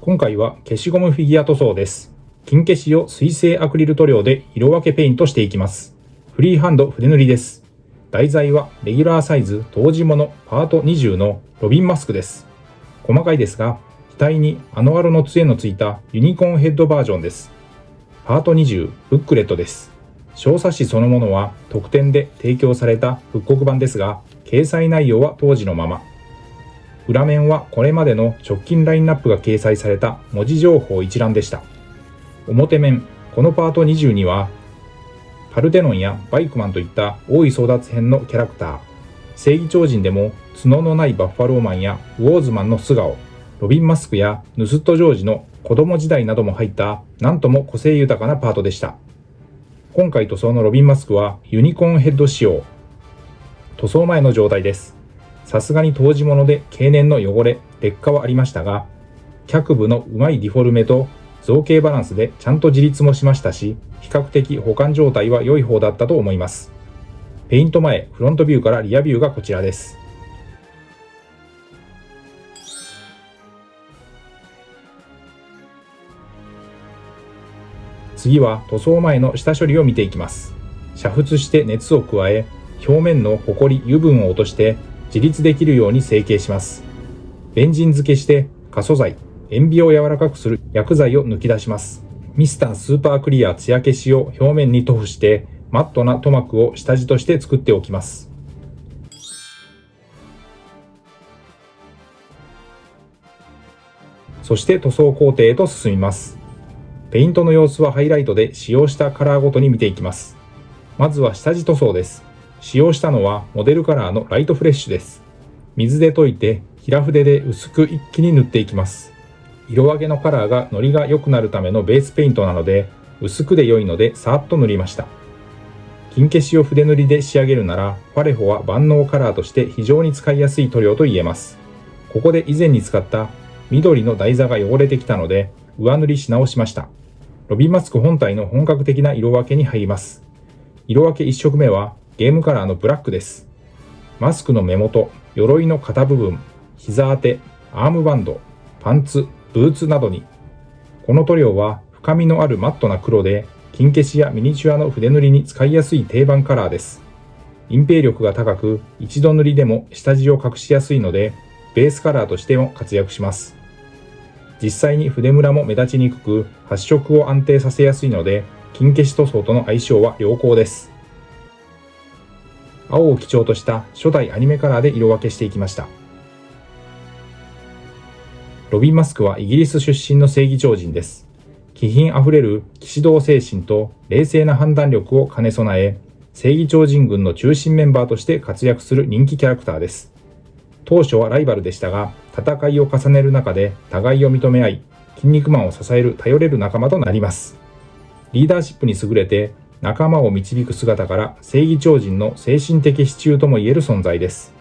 今回は消しゴムフィギュア塗装です。金消しを水性アクリル塗料で色分けペイントしていきます。フリーハンド筆塗りです。題材はレギュラーサイズ当時物パート20のロビンマスクです。細かいですが、額にアノアロの杖のついたユニコーンヘッドバージョンです。パート20ブックレットです。小冊子そのものは特典で提供された復刻版ですが、掲載内容は当時のまま。裏面はこれまでの直近ラインナップが掲載された文字情報一覧でした。表面、このパート20には、パルテノンやバイクマンといった大井争奪編のキャラクター、正義超人でも角のないバッファローマンやウォーズマンの素顔、ロビンマスクやヌスットジョージの子供時代なども入ったなんとも個性豊かなパートでした。今回塗装のロビンマスクはユニコーンヘッド仕様。塗装前の状態です。さすがに当時物で経年の汚れ、劣化はありましたが、脚部のうまいディフォルメと造形バランスでちゃんと自立もしましたし、比較的保管状態は良い方だったと思います。ペイント前、フロントビューからリアビューがこちらです。次は塗装前の下処理を見ていきます。煮沸して熱を加え、表面のホコリ、油分を落として自立できるように成形します。ベンジン漬けして可塑剤、塩ビを柔らかくする薬剤を抜き出します。ミスタースーパークリア艶消しを表面に塗布してマットな塗膜を下地として作っておきます。そして塗装工程へと進みます。ペイントの様子はハイライトで使用したカラーごとに見ていきます。まずは下地塗装です。使用したのはモデルカラーのライトフレッシュです。水で溶いて平筆で薄く一気に塗っていきます。色分けのカラーがノリが良くなるためのベースペイントなので、薄くで良いのでさーっと塗りました。金消しを筆塗りで仕上げるなら、パレホは万能カラーとして非常に使いやすい塗料と言えます。ここで以前に使った緑の台座が汚れてきたので、上塗りし直しました。ロビンマスク本体の本格的な色分けに入ります。色分け1色目はゲームカラーのブラックです。マスクの目元、鎧の肩部分、膝当て、アームバンド、パンツ、ブーツなどに。この塗料は深みのあるマットな黒で、金消しやミニチュアの筆塗りに使いやすい定番カラーです。隠蔽力が高く、一度塗りでも下地を隠しやすいので、ベースカラーとしても活躍します。実際に筆ムラも目立ちにくく、発色を安定させやすいので、金消し塗装との相性は良好です。青を基調とした初代アニメカラーで色分けしていきました。ロビンマスクはイギリス出身の正義超人です。気品あふれる騎士道精神と冷静な判断力を兼ね備え、正義超人軍の中心メンバーとして活躍する人気キャラクターです。当初はライバルでしたが、戦いを重ねる中で互いを認め合い、筋肉マンを支える頼れる仲間となります。リーダーシップに優れて、仲間を導く姿から正義超人の精神的支柱ともいえる存在です。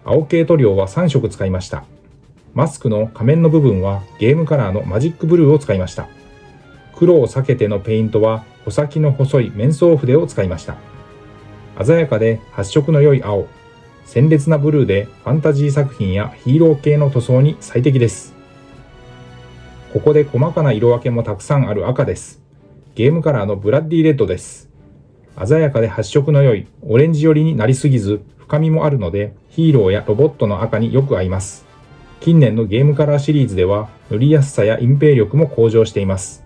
青系塗料は3色使いました。マスクの仮面の部分はゲームカラーのマジックブルーを使いました。黒を避けてのペイントは穂先の細い面相筆を使いました。鮮やかで発色の良い青、鮮烈なブルーでファンタジー作品やヒーロー系の塗装に最適です。ここで細かな色分けもたくさんある赤です。ゲームカラーのブラッディレッドです。鮮やかで発色の良いオレンジ寄りになりすぎず深みもあるのでヒーローやロボットの赤によく合います。近年のゲームカラーシリーズでは塗りやすさや隠蔽力も向上しています。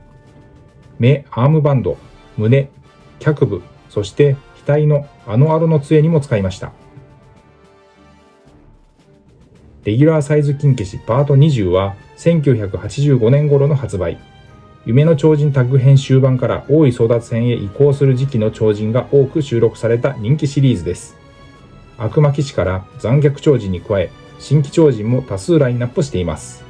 目、アームバンド、胸、脚部、そして額のアノアロの杖にも使いました。レギュラーサイズ金消しパート20は1985年頃の発売。夢の超人タッグ編終盤から大井争奪編へ移行する時期の超人が多く収録された人気シリーズです。悪魔騎士から残虐超人に加え、新規超人も多数ラインナップしています。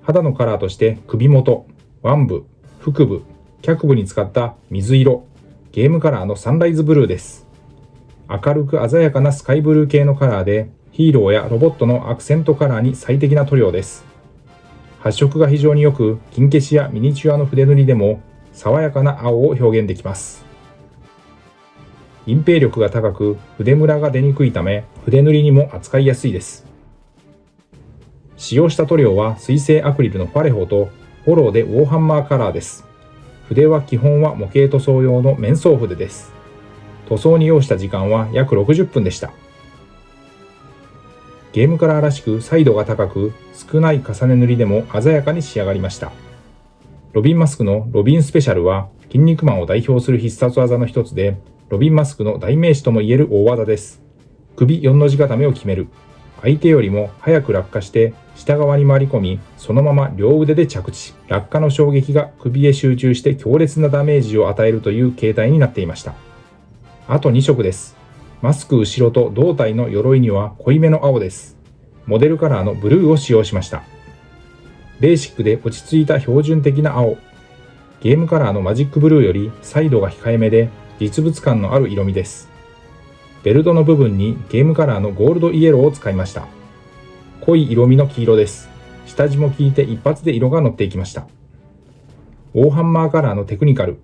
肌のカラーとして首元、腕部、腹部、脚部に使った水色、ゲームカラーのサンライズブルーです。明るく鮮やかなスカイブルー系のカラーで、ヒーローやロボットのアクセントカラーに最適な塗料です。発色が非常に良く、金消しやミニチュアの筆塗りでも爽やかな青を表現できます。隠蔽力が高く筆ムラが出にくいため筆塗りにも扱いやすいです。使用した塗料は水性アクリルのファレホとフォローでウォーハンマーカラーです。筆は基本は模型塗装用の面装筆です。塗装に要した時間は約60分でした。ゲームカラーらしく彩度が高く、少ない重ね塗りでも鮮やかに仕上がりました。ロビンマスクのロビンスペシャルは、筋肉マンを代表する必殺技の一つで、ロビンマスクの代名詞ともいえる大技です。首4の字固めを決める。相手よりも早く落下して下側に回り込み、そのまま両腕で着地。落下の衝撃が首へ集中して強烈なダメージを与えるという形態になっていました。あと2色です。マスク後ろと胴体の鎧には濃いめの青です。モデルカラーのブルーを使用しました。ベーシックで落ち着いた標準的な青。ゲームカラーのマジックブルーより彩度が控えめで実物感のある色味です。ベルトの部分にゲームカラーのゴールドイエローを使いました。濃い色味の黄色です。下地も効いて一発で色が乗っていきました。ウォーハンマーカラーのテクニカル。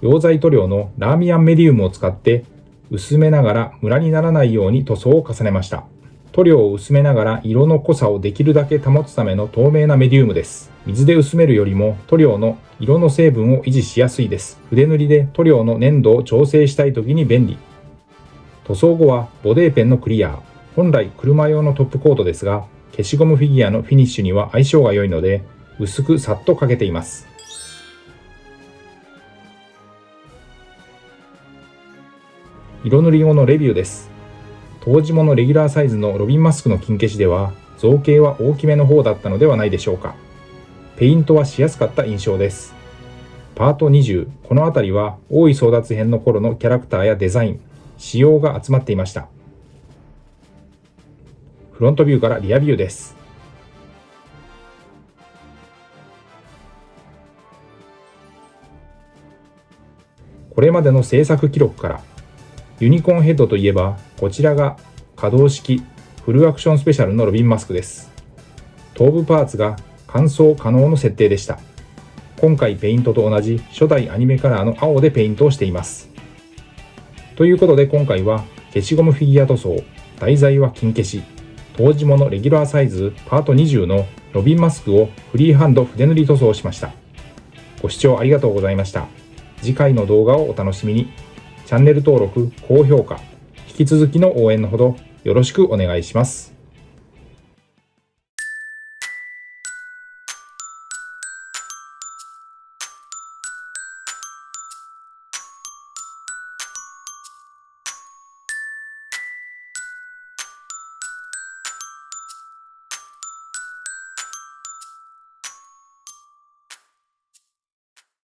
溶剤塗料のラーミアンメディウムを使って薄めながらムラにならないように塗装を重ねました。塗料を薄めながら色の濃さをできるだけ保つための透明なメディウムです。水で薄めるよりも塗料の色の成分を維持しやすいです。筆塗りで塗料の粘度を調整したい時に便利。塗装後はボデーペンのクリア。本来車用のトップコートですが、消しゴムフィギュアのフィニッシュには相性が良いので、薄くさっとかけています。色塗り後のレビューです。当時ものレギュラーサイズのロビンマスクの金消しでは、造形は大きめの方だったのではないでしょうか。ペイントはしやすかった印象です。パート20、この辺りは大井争奪編の頃のキャラクターやデザイン、仕様が集まっていました。フロントビューからリアビューです。これまでの制作記録から、ユニコーンヘッドといえば、こちらが可動式フルアクションスペシャルのロビンマスクです。頭部パーツが乾燥可能の設定でした。今回ペイントと同じ初代アニメカラーの青でペイントをしています。ということで今回は消しゴムフィギュア塗装、題材は金消し、当時ものレギュラーサイズパート20のロビンマスクをフリーハンド筆塗り塗装しました。ご視聴ありがとうございました。次回の動画をお楽しみに。チャンネル登録、高評価、引き続きの応援のほどよろしくお願いします。